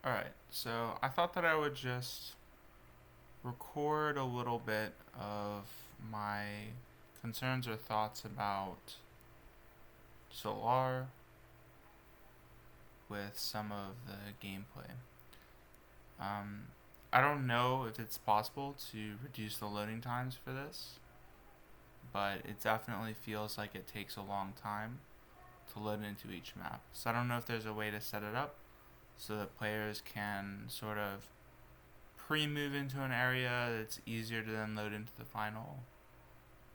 Alright, so I thought that I would just record a little bit of my concerns or thoughts about Solare with some of the gameplay. Um, I don't know if it's possible to reduce the loading times for this, but it definitely feels like it takes a long time to load into each map. So I don't know if there's a way to set it up so that players can sort of pre-move into an area that's easier to then load into the final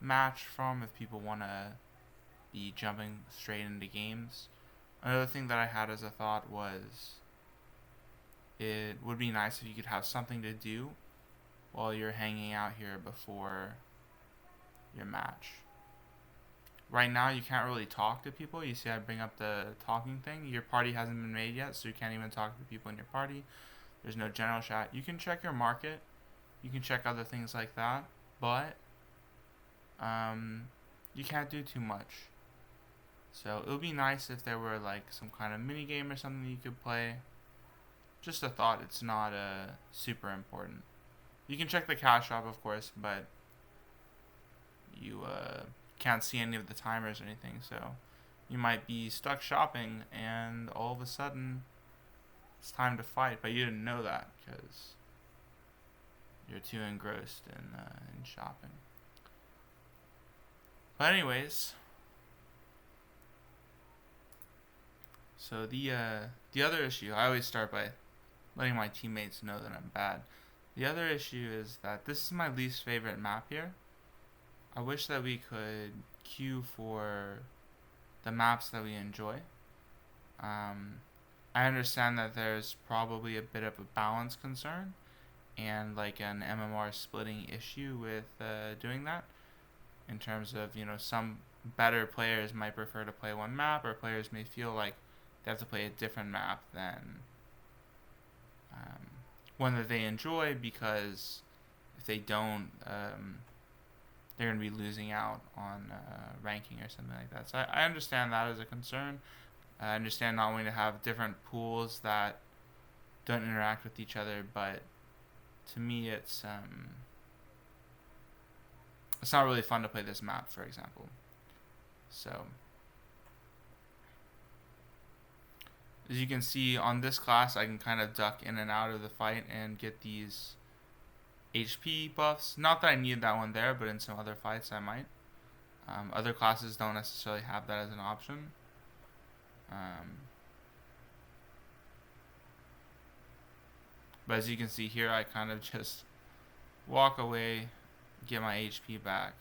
match from if people want to be jumping straight into games. Another thing that I had as a thought was it would be nice if you could have something to do while you're hanging out here before your match. Right now, you can't really talk to people. You see, I bring up the talking thing. Your party hasn't been made yet, so you can't even talk to people in your party. There's no general chat. You can check your market. You can check other things like that, but you can't do too much. So it would be nice if there were like some kind of mini game or something you could play. Just a thought. It's not super important. You can check the cash shop, of course, but you can't see any of the timers or anything. So you might be stuck shopping, and all of a sudden it's time to fight, but you didn't know that because you're too engrossed in shopping. But anyways, so the other issue, I always start by letting my teammates know that I'm bad. The other issue is that this is my least favorite map here. I wish that we could queue for the maps that we enjoy. I understand that there's probably a bit of a balance concern and like an MMR splitting issue with doing that. In terms of, some better players might prefer to play one map, or players may feel like they have to play a different map than one that they enjoy, because if they don't, they're going to be losing out on ranking or something like that. So I understand that as a concern. I understand not wanting to have different pools that don't interact with each other, but to me, it's not really fun to play this map, for example. So, as you can see on this class, I can kind of duck in and out of the fight and get these HP buffs. Not that I need that one there, but in some other fights I might. Other classes don't necessarily have that as an option. But as you can see here, I kind of just walk away, get my HP back.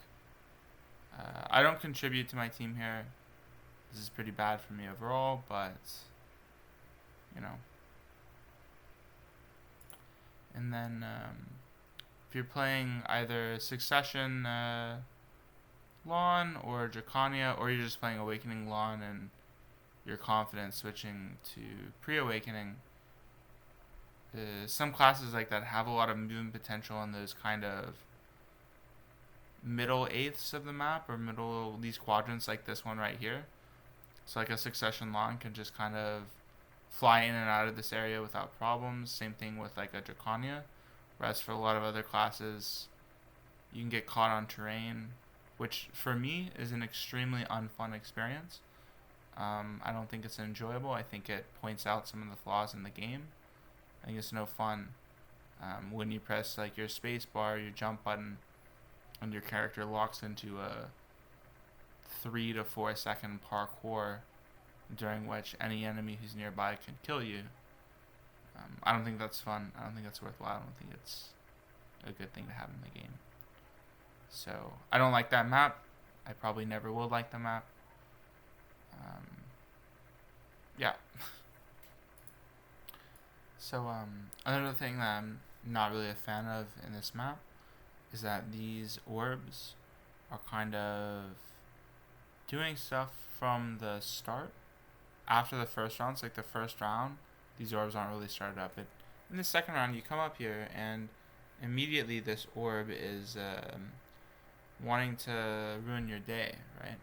I don't contribute to my team here. This is pretty bad for me overall, but you know. And then if you're playing either Succession Lahn or Dracania, or you're just playing Awakening Lahn and you're confident switching to pre-Awakening, some classes like that have a lot of movement potential in those kind of middle eighths of the map, or middle, these quadrants like this one right here. So like a Succession Lahn can just kind of fly in and out of this area without problems. Same thing with like a Dracania. Whereas for a lot of other classes, you can get caught on terrain, which for me is an extremely unfun experience. I don't think it's enjoyable. I think it points out some of the flaws in the game. I think it's no fun when you press like your space bar, your jump button, and your character locks into a 3 to 4 second parkour, during which any enemy who's nearby can kill you. I don't think that's fun. I don't think that's worthwhile. I don't think it's a good thing to have in the game. So I don't like that map. I probably never will like the map. Yeah. So another thing that I'm not really a fan of in this map is that these orbs are kind of doing stuff from the start. After the first round, it's like the first round, these orbs aren't really started up. But in the second round, you come up here, and immediately this orb is wanting to ruin your day, right?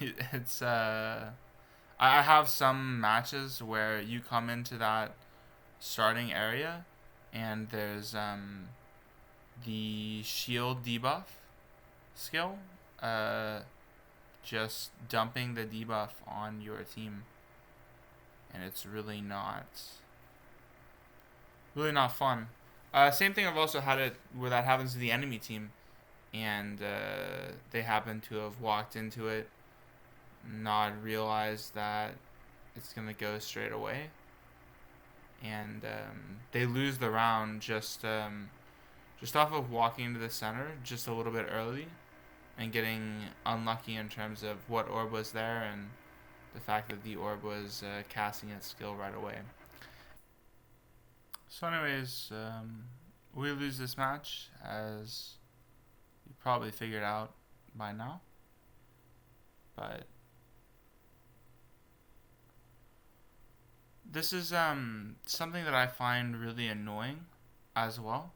it's I have some matches where you come into that starting area, and there's the shield debuff skill, uh, just dumping the debuff on your team, and it's really not fun. Same thing. I've also had it where that happens to the enemy team, and they happen to have walked into it, not realized that it's gonna go straight away, and they lose the round just off of walking into the center just a little bit early and getting unlucky in terms of what orb was there and the fact that the orb was casting its skill right away. So anyways, we lose this match, as you probably figured out by now. But this is something that I find really annoying as well.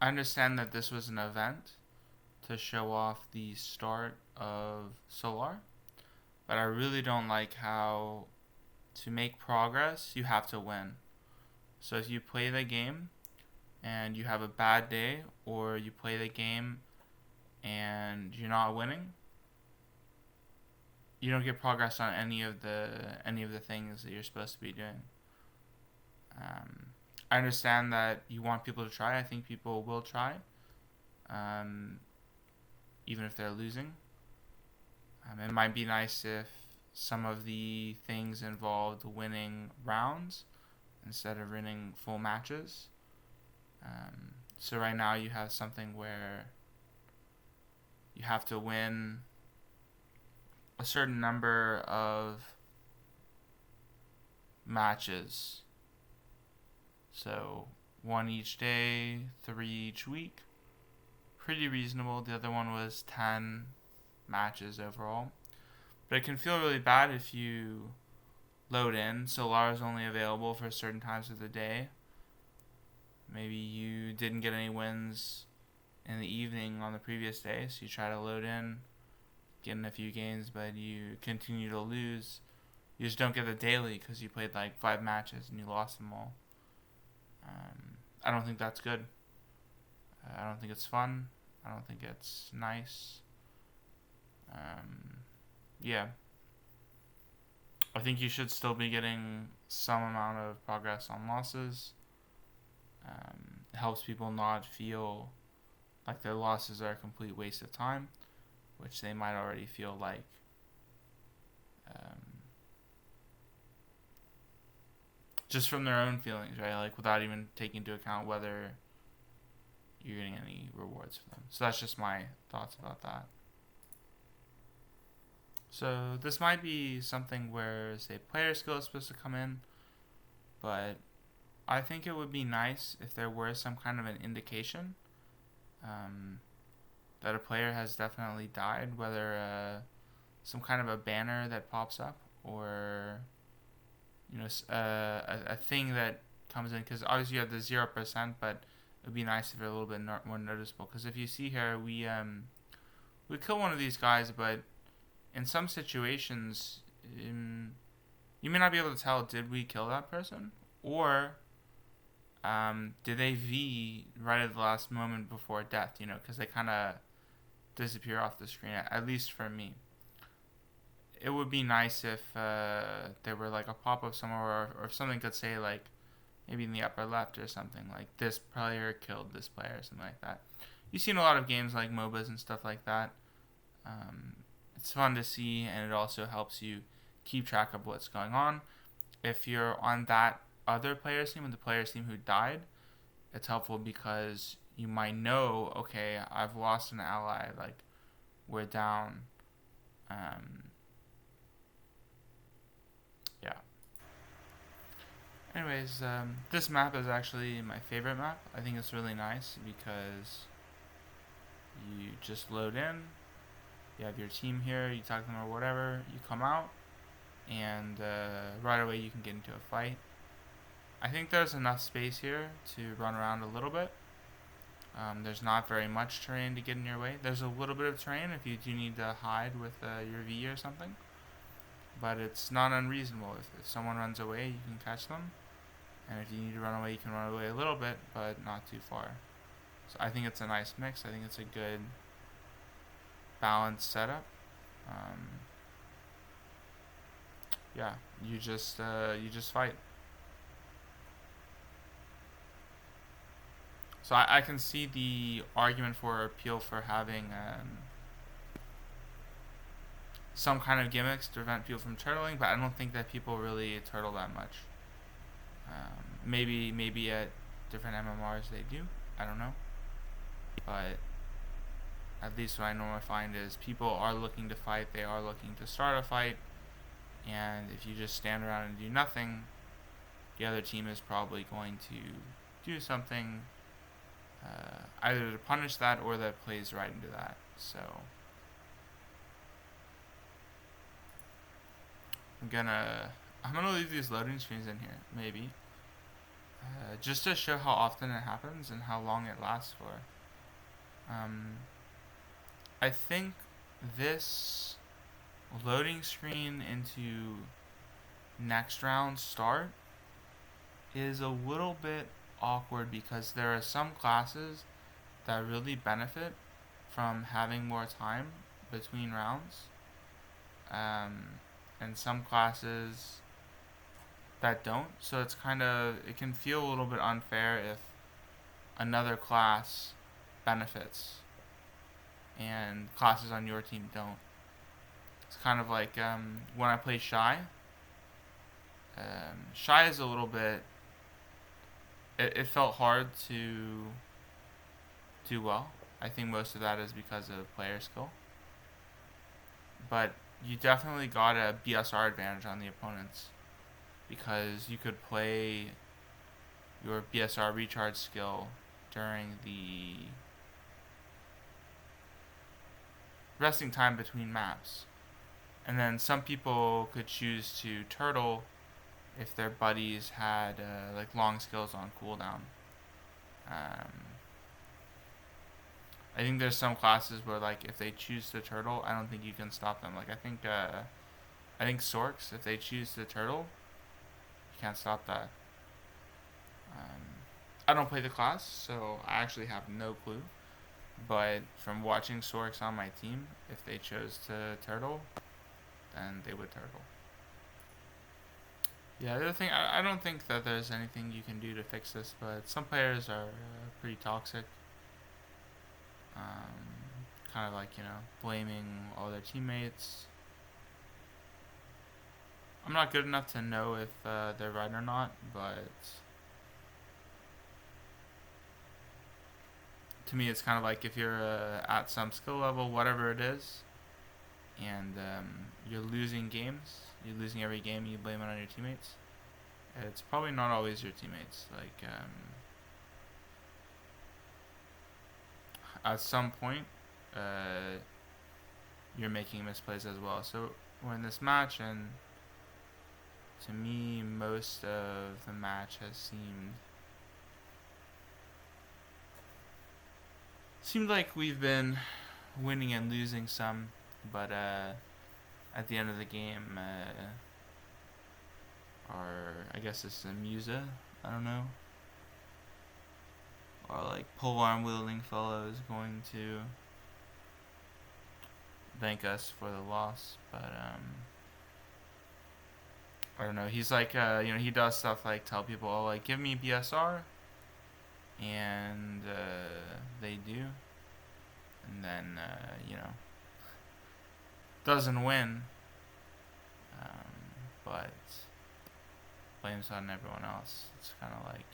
I understand that this was an event to show off the start of Solare, but I really don't like how to make progress you have to win. So if you play the game and you have a bad day, or you play the game and you're not winning, you don't get progress on any of the things that you're supposed to be doing. I understand that you want people to try. I think people will try, even if they're losing. It might be nice if some of the things involved winning rounds instead of winning full matches. So right now you have something where you have to win a certain number of matches. So 1 each day, 3 each week. Pretty reasonable. The other one was 10 matches overall. But it can feel really bad if you load in. Solare is only available for certain times of the day. Maybe you didn't get any wins in the evening on the previous day, so you try to load in, get in a few games, but you continue to lose. You just don't get the daily because you played like 5 matches and you lost them all. I don't think that's good. I don't think it's fun. I don't think it's nice. Yeah. I think you should still be getting some amount of progress on losses. It helps people not feel like their losses are a complete waste of time, which they might already feel like. Just from their own feelings, right? Like without even taking into account whether you're getting any rewards for them. So that's just my thoughts about that. So this might be something where, say, player skill is supposed to come in, but I think it would be nice if there were some kind of an indication that a player has definitely died, whether some kind of a banner that pops up, or a thing that comes in, because obviously you have the 0%, but it would be nice if they're a little bit more noticeable. Because if you see here, we kill one of these guys, but in some situations, you may not be able to tell, did we kill that person? Or did they V right at the last moment before death? Because they kind of disappear off the screen, at least for me. It would be nice if there were like a pop-up somewhere, or if something could say, like, maybe in the upper left or something, like, this player killed this player, or something like that. You see in a lot of games like MOBAs and stuff like that. It's fun to see, and it also helps you keep track of what's going on. If you're on that other player's team, and the player's team who died, it's helpful because you might know, okay, I've lost an ally, like, we're down. Yeah. Anyways, this map is actually my favorite map. I think it's really nice because you just load in, you have your team here, you talk to them or whatever, you come out, and right away you can get into a fight. I think there's enough space here to run around a little bit. There's not very much terrain to get in your way. There's a little bit of terrain if you do need to hide with your V or something, but it's not unreasonable. If someone runs away, you can catch them, and if you need to run away, you can run away a little bit, but not too far. So I think it's a nice mix. I think it's a good balanced setup. Yeah, you just fight. So I can see the argument for appeal for having some kind of gimmicks to prevent people from turtling, but I don't think that people really turtle that much. Maybe at different MMRs they do. I don't know, but at least what I normally find is people are looking to fight. They are looking to start a fight, and if you just stand around and do nothing, the other team is probably going to do something either to punish that or that plays right into that. So I'm gonna leave these loading screens in here, maybe, just to show how often it happens and how long it lasts for. I think this loading screen into next round start is a little bit awkward because there are some classes that really benefit from having more time between rounds, and some classes that don't. So it can feel a little bit unfair if another class benefits and classes on your team don't. It's kind of like when I play Shai. Shai is a little bit. It felt hard to do well. I think most of that is because of player skill. But you definitely got a BSR advantage on the opponents because you could play your BSR recharge skill during the resting time between maps. And then some people could choose to turtle if their buddies had like long skills on cooldown. I think there's some classes where like if they choose to turtle, I don't think you can stop them. Like I think Sorks, if they choose to turtle, you can't stop that. I don't play the class, so I actually have no clue. But from watching Sorks on my team, if they chose to turtle, then they would turtle. Yeah, the other thing, I don't think that there's anything you can do to fix this, but some players are pretty toxic. Kind of like, blaming all their teammates. I'm not good enough to know if they're right or not, but to me it's kind of like if you're at some skill level, whatever it is, and you're losing games, you're losing every game, you blame it on your teammates. It's probably not always your teammates. Like, at some point, you're making misplays as well. So we're in this match, and to me, most of the match has seemed like we've been winning and losing some, but at the end of the game, I guess it's a Musa, I don't know, or like polearm wielding fellow is going to thank us for the loss, but I don't know. He's like, he does stuff like tell people, oh, like give me BSR, and they do, and then doesn't win, but blames on everyone else. It's kind of like,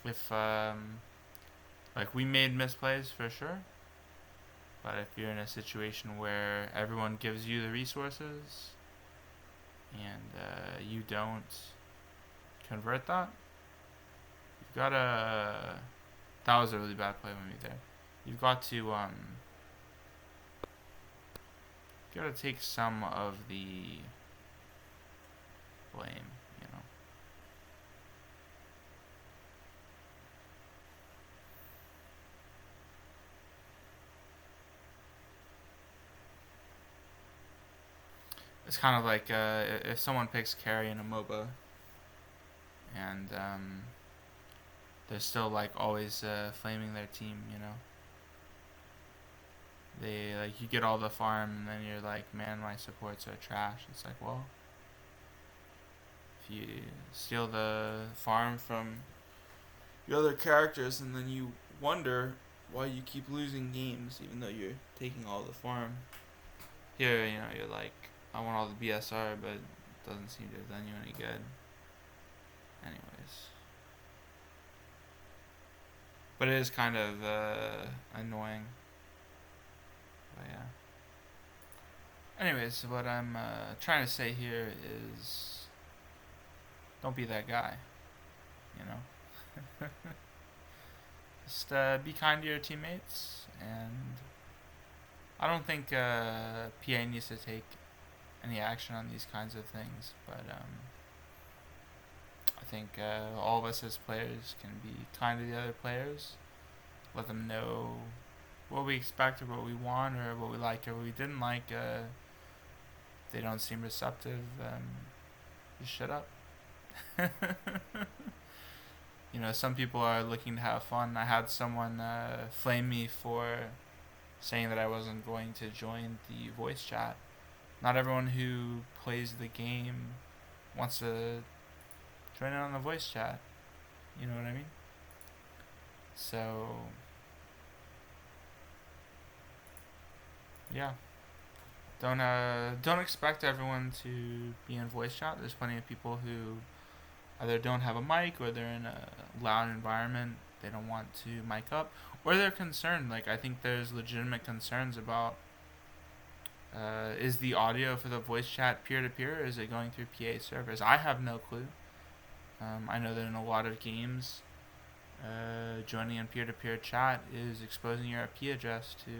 if like we made misplays for sure, but if you're in a situation where everyone gives you the resources and you don't convert that, you've got to. That was a really bad play by me there. You've got to take some of the blame, it's kind of like if someone picks carry in a MOBA and they're still like always flaming their team, you know. They like you get all the farm and then you're like, man, my supports are trash. It's like, well, if you steal the farm from your other characters and then you wonder why you keep losing games even though you're taking all the farm. Here, you know, you're like, I want all the BSR, but it doesn't seem to have done you any good. Anyways. But it is kind of annoying. But yeah. Anyways, what I'm trying to say here is don't be that guy. You know? Just be kind to your teammates, and I don't think PA needs to take any action on these kinds of things, but I think all of us as players can be kind to the other players, let them know what we expect or what we want or what we liked or what we didn't like. If they don't seem receptive, just shut up. You know, some people are looking to have fun. I had someone flame me for saying that I wasn't going to join the voice chat. Not everyone who plays the game wants to join in on the voice chat. You know what I mean? So, yeah. Don't expect everyone to be in voice chat. There's plenty of people who either don't have a mic or they're in a loud environment. They don't want to mic up, or they're concerned. Like, I think there's legitimate concerns about is the audio for the voice chat peer-to-peer, or is it going through PA servers? I have no clue. I know that in a lot of games, joining in peer-to-peer chat is exposing your IP address to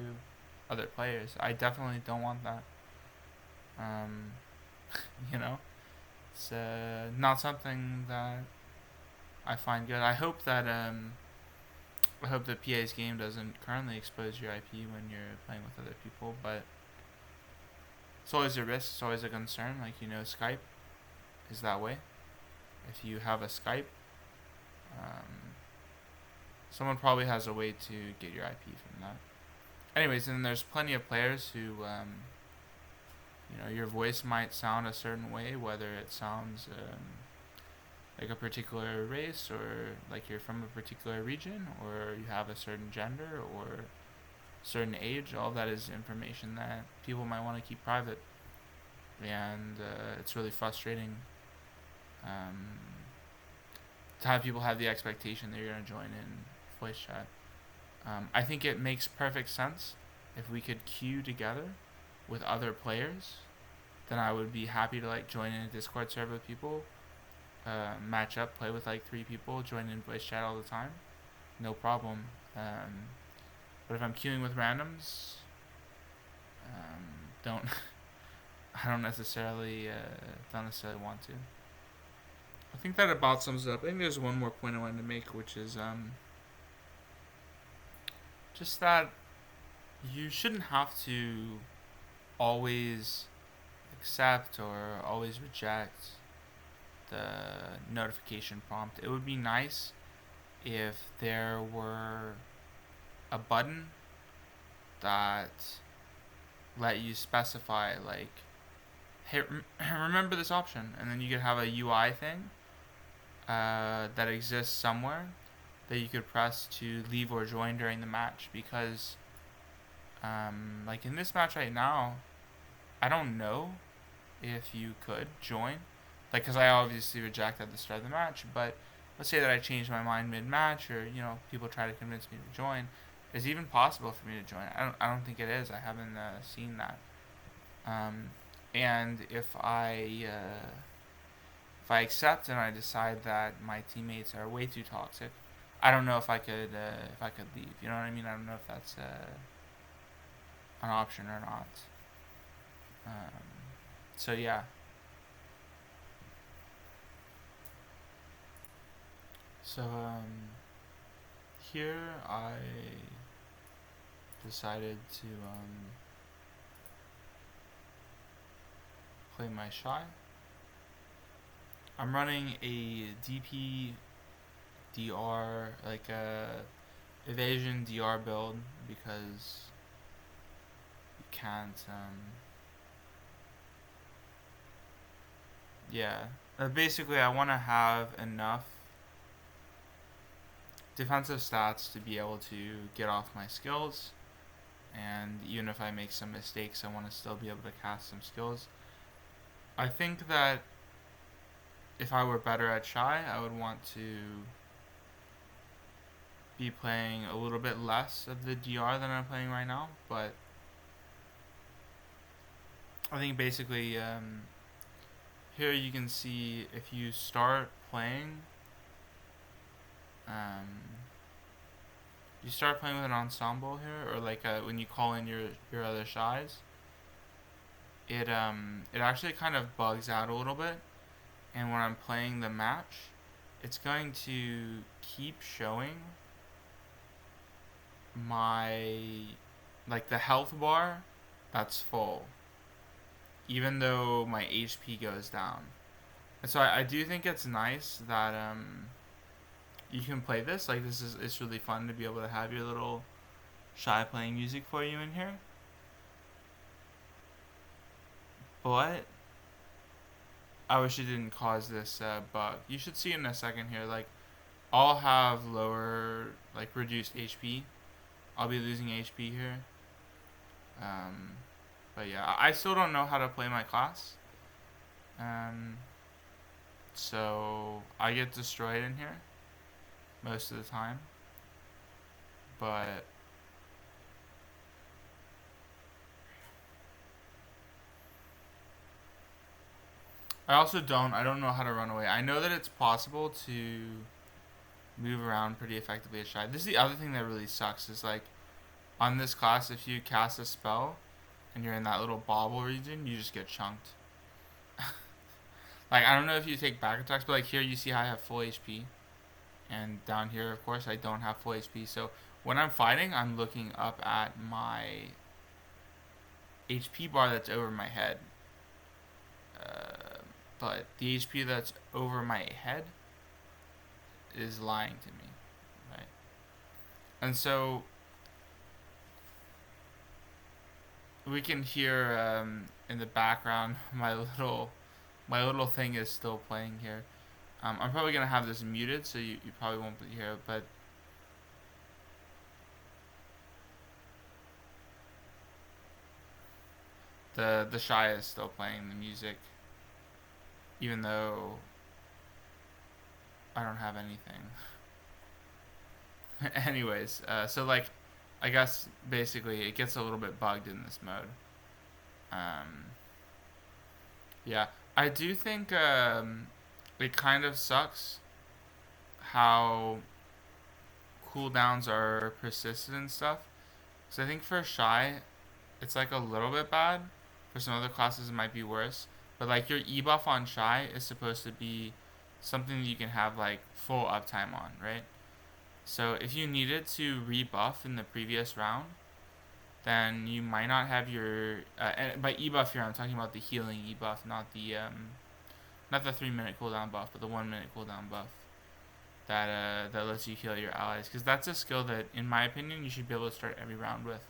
other players. I definitely don't want that. You know, it's not something that I find good. I hope that PA's game doesn't currently expose your IP when you're playing with other people, but it's always a risk. It's always a concern. Like, you know, Skype is that way. If you have a Skype, someone probably has a way to get your IP from that. Anyways, and there's plenty of players who, you know, your voice might sound a certain way, whether it sounds like a particular race, or like you're from a particular region, or you have a certain gender or certain age. All that is information that people might want to keep private, and it's really frustrating to have people have the expectation that you're going to join in voice chat. I think it makes perfect sense if we could queue together with other players. Then I would be happy to like join in a Discord server with people, match up, play with like 3 people, join in voice chat all the time, no problem. But if I'm queuing with randoms, don't I don't necessarily want to. I think that about sums it up. I think there's one more point I wanted to make, which is just that you shouldn't have to always accept or always reject the notification prompt. It would be nice if there were a button that let you specify, like, hey, remember this option, and then you could have a UI thing that exists somewhere that you could press to leave or join during the match. Because like in this match right now, I don't know if you could join, like, because I obviously rejected at the start of the match, but let's say that I changed my mind mid-match, or, you know, people try to convince me to join. Is it even possible for me to join? I don't think it is. I haven't seen that. And if I accept and I decide that my teammates are way too toxic, I don't know if I could leave. You know what I mean? I don't know if that's an option or not. So yeah. So here I decided to play my Shai. I'm running a DP DR, like a evasion DR build, because you can't, yeah. Basically, I want to have enough defensive stats to be able to get off my skills, and even if I make some mistakes, I want to still be able to cast some skills. I think that if I were better at Shai, I would want to be playing a little bit less of the DR than I'm playing right now, but I think basically here you can see if you start playing you start playing with an ensemble here, or like when you call in your other Shais, it actually kind of bugs out a little bit, and when I'm playing the match, it's going to keep showing my, like, the health bar that's full, even though my HP goes down. And so I do think it's nice that you can play this. Like, it's really fun to be able to have your little Shai playing music for you in here. But I wish it didn't cause this bug. You should see in a second here, like, I'll have lower, like, reduced HP. I'll be losing HP here. But yeah, I still don't know how to play my class. So I get destroyed in here most of the time. But I don't know how to run away. I know that it's possible to move around pretty effectively at Shai. This is the other thing that really sucks, is like, on this class, if you cast a spell and you're in that little bobble region, you just get chunked. Like, I don't know if you take back attacks, but like here you see how I have full HP. And down here, of course, I don't have full HP. So when I'm fighting, I'm looking up at my HP bar that's over my head. But the HP that's over my head is lying to me, right? And so we can hear in the background my little thing is still playing here. I'm probably gonna have this muted, so you probably won't hear it, but the Shai is still playing the music, even though I don't have anything. Anyways, so like, I guess basically it gets a little bit bugged in this mode. Yeah, I do think it kind of sucks how cooldowns are persistent and stuff. So I think for Shai, it's like a little bit bad. For some other classes, it might be worse. But like, your E-buff on Shai is supposed to be something that you can have like full uptime on, right? So if you needed to rebuff in the previous round, then you might not have your and by E-buff here I'm talking about the healing E-buff, not the 3-minute cooldown buff, but the 1-minute cooldown buff that lets you heal your allies, because that's a skill that, in my opinion, you should be able to start every round with.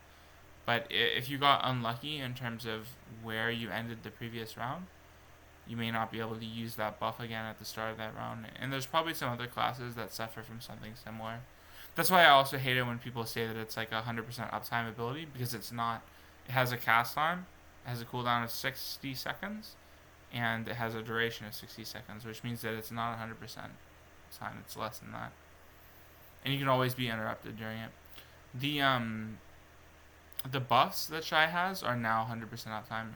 But if you got unlucky in terms of where you ended the previous round, you may not be able to use that buff again at the start of that round. And there's probably some other classes that suffer from something similar. That's why I also hate it when people say that it's like 100% uptime ability, because it's not. It has a cast time, it has a cooldown of 60 seconds, and it has a duration of 60 seconds, which means that it's not 100% time, it's less than that. And you can always be interrupted during it. The buffs that Shai has are now 100% uptime.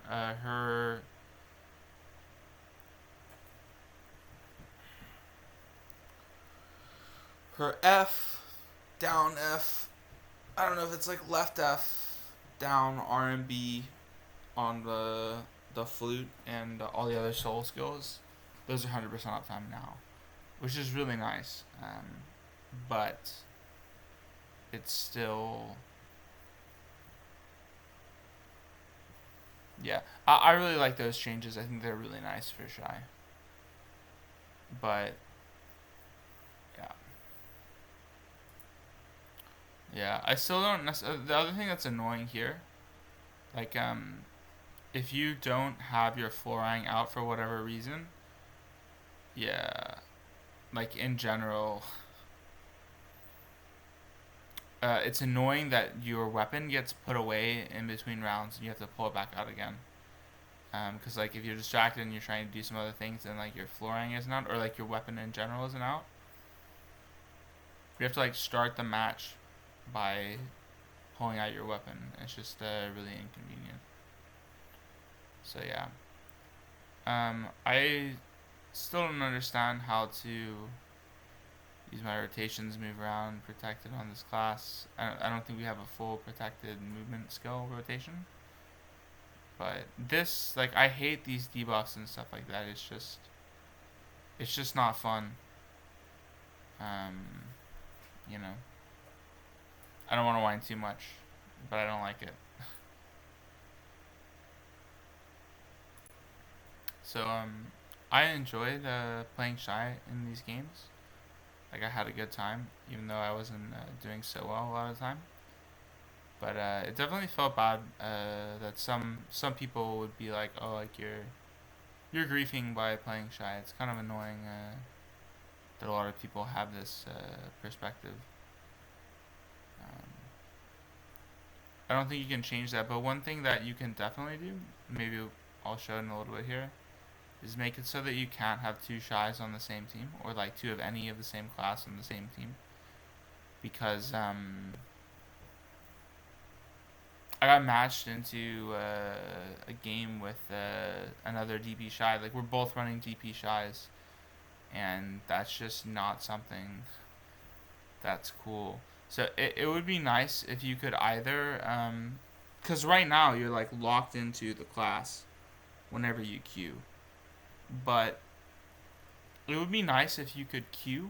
Her F, down F, I don't know if it's like left F, down R and B on the flute, and all the other soul skills, those are 100% uptime now, which is really nice. But it's still, yeah, Yeah, I really like those changes. I think they're really nice for Shai. But yeah, yeah, I still don't necessarily. The other thing that's annoying here, like if you don't have your flooring out for whatever reason, yeah, like in general, it's annoying that your weapon gets put away in between rounds and you have to pull it back out again. Because like if you're distracted and you're trying to do some other things and like your flooring isn't out or like your weapon in general isn't out, you have to like start the match by pulling out your weapon. It's just really inconvenient. So yeah, I still don't understand how to use my rotations, move around, protected on this class. I don't think we have a full protected movement skill rotation. But this, like, I hate these debuffs and stuff like that. It's just not fun. Um, you know, I don't want to whine too much, but I don't like it. So, I enjoyed playing Shai in these games. Like, I had a good time, even though I wasn't doing so well a lot of the time. But it definitely felt bad that some people would be like, oh, like you're griefing by playing Shai. It's kind of annoying that a lot of people have this perspective. Um, I don't think you can change that, but one thing that you can definitely do, maybe I'll show in a little bit here, is make it so that you can't have two Shais on the same team, or like two of any of the same class on the same team. Because I got matched into a game with another DP Shai. Like, we're both running DP Shais, and that's just not something that's cool. So it would be nice if you could either, because right now you're like locked into the class whenever you queue, but it would be nice if you could queue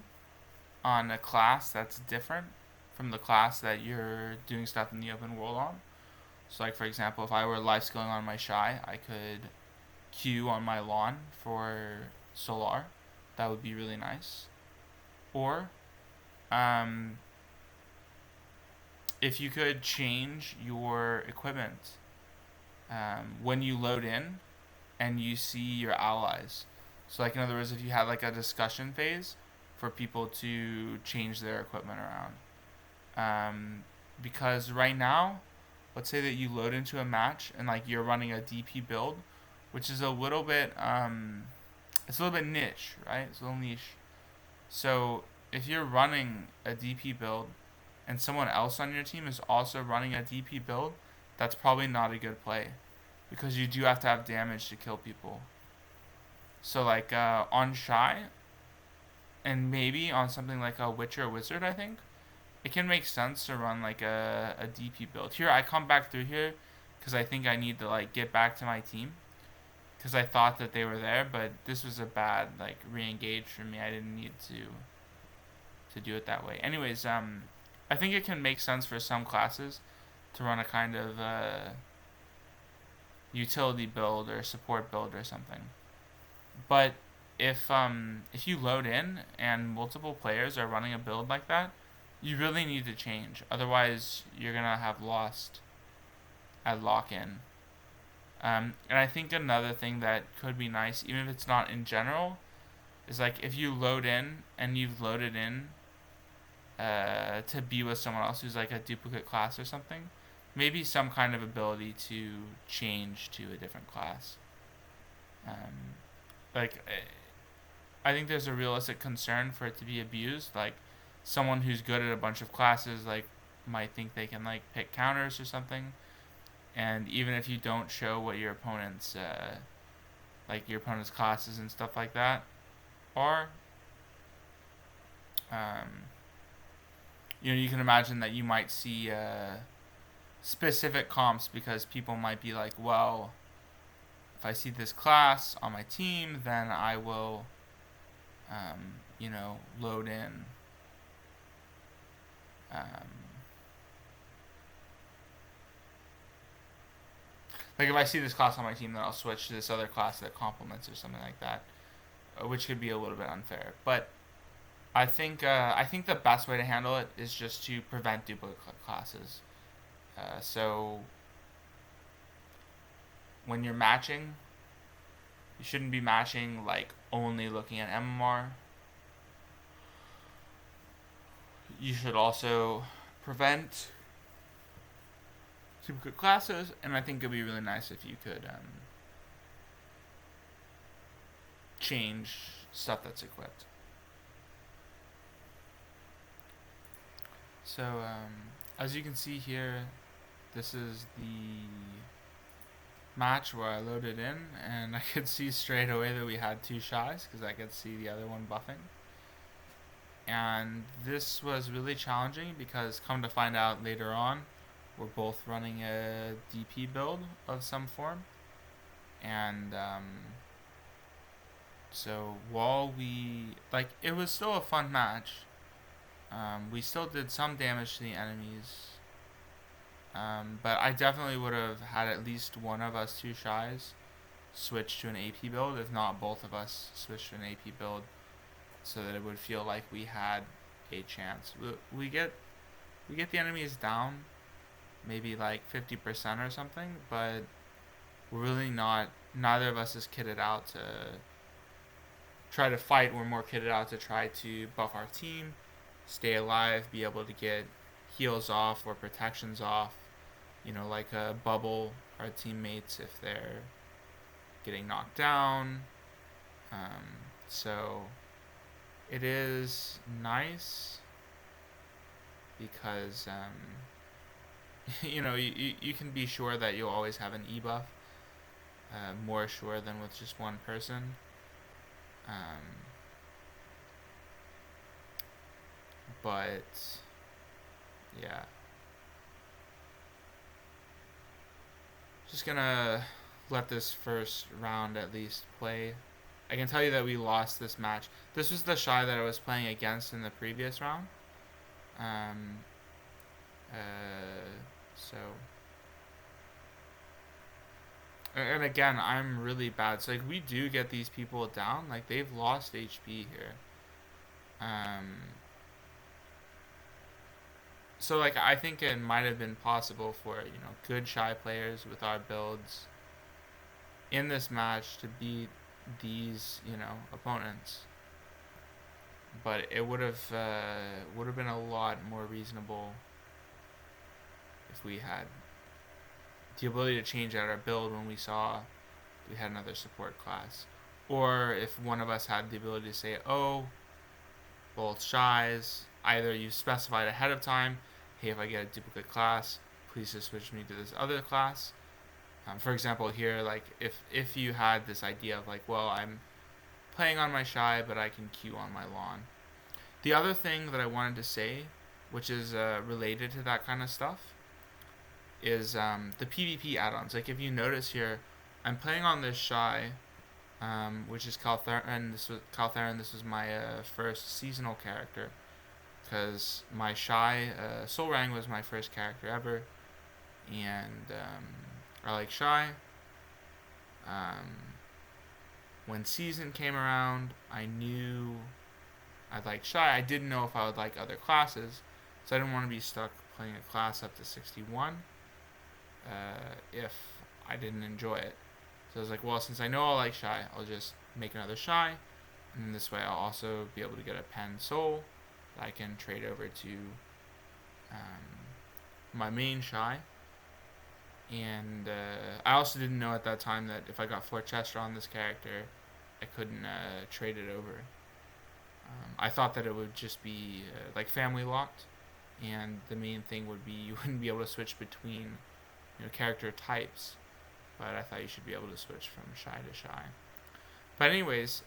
on a class that's different from the class that you're doing stuff in the open world on. So like for example, if I were life skilling on my Shai, I could queue on my Lahn for Solare. That would be really nice. Or if you could change your equipment when you load in and you see your allies. So like in other words, if you had like a discussion phase for people to change their equipment around. Because right now, let's say that you load into a match and like you're running a DP build, which is a little bit it's a little bit niche, right? It's a little niche. So if you're running a DP build and someone else on your team is also running a DP build, that's probably not a good play because you do have to have damage to kill people. So like on Shai and maybe on something like a Witcher Wizard, I think it can make sense to run like a DP build. Here I come back through here because I think I need to like get back to my team because I thought that they were there, but this was a bad like re-engage for me. I didn't need to do it that way. Anyways, I think it can make sense for some classes to run a kind of utility build or support build or something. But if you load in and multiple players are running a build like that, you really need to change. Otherwise, you're gonna have lost at lock-in. And I think another thing that could be nice, even if it's not in general, is like if you load in and you've loaded in to be with someone else who's like a duplicate class or something, maybe some kind of ability to change to a different class. Like, I think there's a realistic concern for it to be abused. Like, someone who's good at a bunch of classes like might think they can like pick counters or something, and even if you don't show what your opponent's like your opponent's classes and stuff like that are, you can imagine that you might see specific comps because people might be like, well, if I see this class on my team, then I will load in. Like if I see this class on my team, then I'll switch to this other class that complements or something like that, which could be a little bit unfair. But I think the best way to handle it is just to prevent duplicate classes. So when you're matching, you shouldn't be matching like only looking at MMR. You should also prevent duplicate classes, and I think it'd be really nice if you could change stuff that's equipped. So as you can see here, this is the match where I loaded in, and I could see straight away that we had 2 Shais because I could see the other one buffing. And this was really challenging because come to find out later on, we're both running a DP build of some form. And so while it was still a fun match. We still did some damage to the enemies. But I definitely would have had at least one of us 2 Shais switch to an AP build, if not both of us switch to an AP build, so that it would feel like we had a chance. We get the enemies down, maybe like 50% or something, but we're really not. Neither of us is kitted out to try to fight. We're more kitted out to try to buff our team, stay alive, be able to get heals off or protections off, like a bubble our teammates if they're getting knocked down. So it is nice because you can be sure that you'll always have an e-buff, more sure than with just one person. But yeah, just gonna let this first round at least play. I can tell you that we lost this match. This was the Shai that I was playing against in the previous round. So, and again, I'm really bad. So like we do get these people down. Like they've lost HP here. So like I think it might have been possible for good Shai players with our builds in this match to beat these opponents, but it would have been a lot more reasonable if we had the ability to change out our build when we saw we had another support class, or if one of us had the ability to say, oh, both Shais, either you specified ahead of time, hey, if I get a duplicate class, please just switch me to this other class. For example, here, like if you had this idea of like, well, I'm playing on my Shai, but I can queue on my Lahn. The other thing that I wanted to say, which is related to that kind of stuff, is the PvP add-ons. Like if you notice here, I'm playing on this Shai, which is Caltherin. This was my first seasonal character, because my Shai, Soul Rang was my first character ever, and I like Shai. When season came around, I knew I'd like Shai. I didn't know if I would like other classes, so I didn't want to be stuck playing a class up to 61 if I didn't enjoy it. So I was like, well, since I know I like Shai, I'll just make another Shai, and this way I'll also be able to get a pen soul that I can trade over to my main Shai. And I also didn't know at that time that if I got 4 Chester on this character, I couldn't trade it over. I thought that it would just be like family locked, and the main thing would be you wouldn't be able to switch between character types, but I thought you should be able to switch from Shai to Shai. But anyways,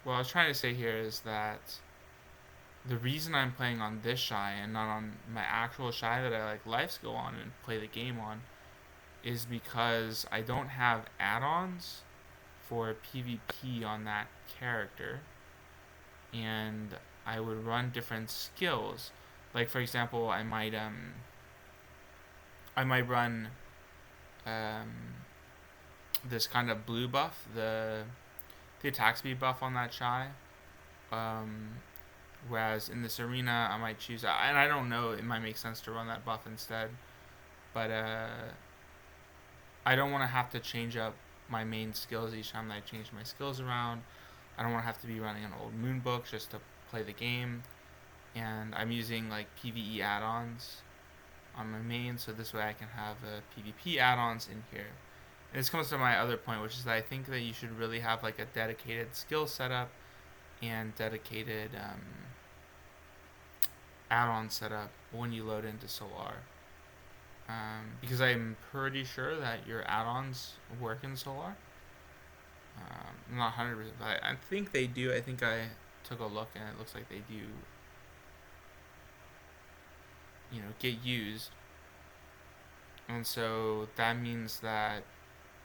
what I was trying to say here is that the reason I'm playing on this Shai and not on my actual Shai that I like life skill on and play the game on is because I don't have add-ons for PvP on that character, and I would run different skills. Like for example, I might run this kind of blue buff, the attack speed buff on that Shai. Um, Whereas in this arena, I might choose, and I don't know, it might make sense to run that buff instead. But I don't want to have to change up my main skills each time that I change my skills around. I don't want to have to be running an old moon book just to play the game. And I'm using like PvE add-ons on my main, so this way I can have PvP add-ons in here. And this comes to my other point, which is that I think that you should really have like a dedicated skill setup and dedicated add-on setup when you load into Solare. Because I'm pretty sure that your add-ons work in Solare. I'm not 100%, but I think they do. I think I took a look and it looks like they do, get used. And so that means that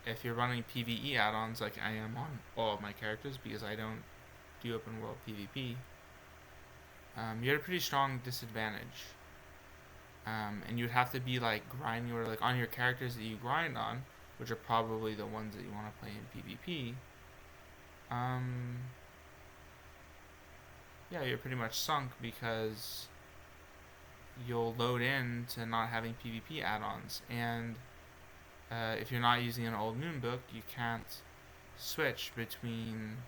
if you're running PvE add-ons like I am on all of my characters, because I don't do open world PvP, you're at a pretty strong disadvantage. And you'd have to be like grinding, or like on your characters that you grind on, which are probably the ones that you want to play in PvP. Yeah, you're pretty much sunk because you'll load in to not having PvP add-ons, and if you're not using an old moon book, you can't switch between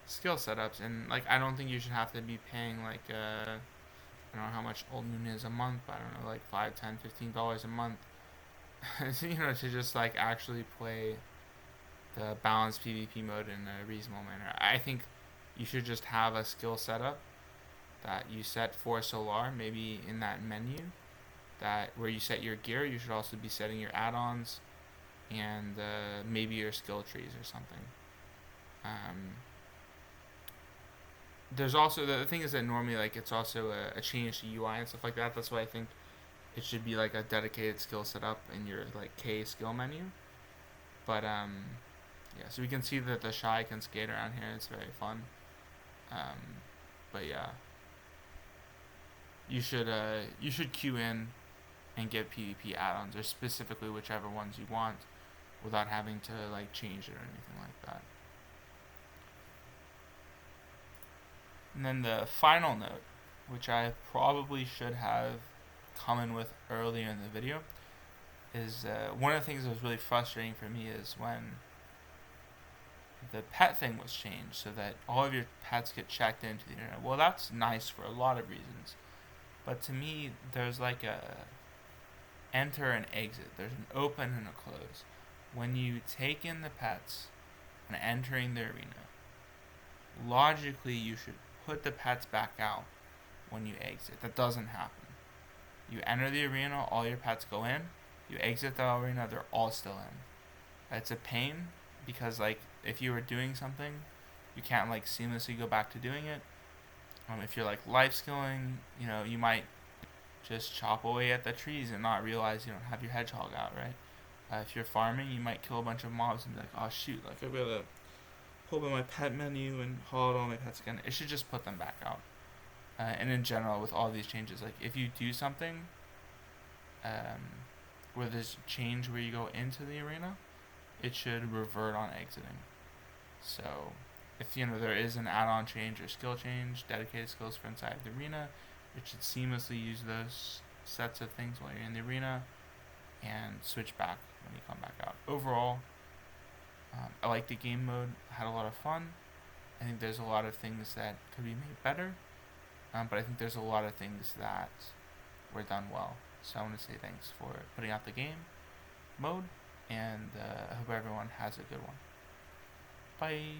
skill setups. And like, I don't think you should have to be paying like I don't know how much old moon is a month, but I don't know, like $5, $10, $15 a month to just like actually play the balanced PvP mode in a reasonable manner. I think you should just have a skill setup that you set for Solare, maybe in that menu that where you set your gear. You should also be setting your add-ons and maybe your skill trees or something. There's also, the thing is that normally like it's also a change to UI and stuff like that. That's why I think it should be like a dedicated skill setup in your like K skill menu. But yeah, so we can see that the Shai can skate around here. It's very fun. But yeah, you should queue in and get PvP add-ons, or specifically whichever ones you want, without having to like change it or anything like that. And then the final note, which I probably should have come in with earlier in the video, is one of the things that was really frustrating for me is when the pet thing was changed so that all of your pets get checked into the internet. Well, that's nice for a lot of reasons, but to me, there's like a enter and exit. There's an open and a close. When you take in the pets and entering the arena, logically you should put the pets back out when you exit. That doesn't happen. You enter the arena, all your pets go in. You exit the arena, they're all still in. It's a pain because like if you were doing something, you can't like seamlessly go back to doing it. If you're like life skilling, you might just chop away at the trees and not realize you don't have your hedgehog out, right? If you're farming, you might kill a bunch of mobs and be like, oh shoot, like I've got to pull up my pet menu and haul out all my pets again. It should just put them back out. And in general, with all these changes, like if you do something where there's change where you go into the arena, it should revert on exiting. So if there is an add-on change or skill change, dedicated skills for inside the arena, it should seamlessly use those sets of things while you're in the arena and switch back when you come back out. Overall, I like the game mode. I had a lot of fun. I think there's a lot of things that could be made better, but I think there's a lot of things that were done well. So I want to say thanks for putting out the game mode, and I hope everyone has a good one. Bye.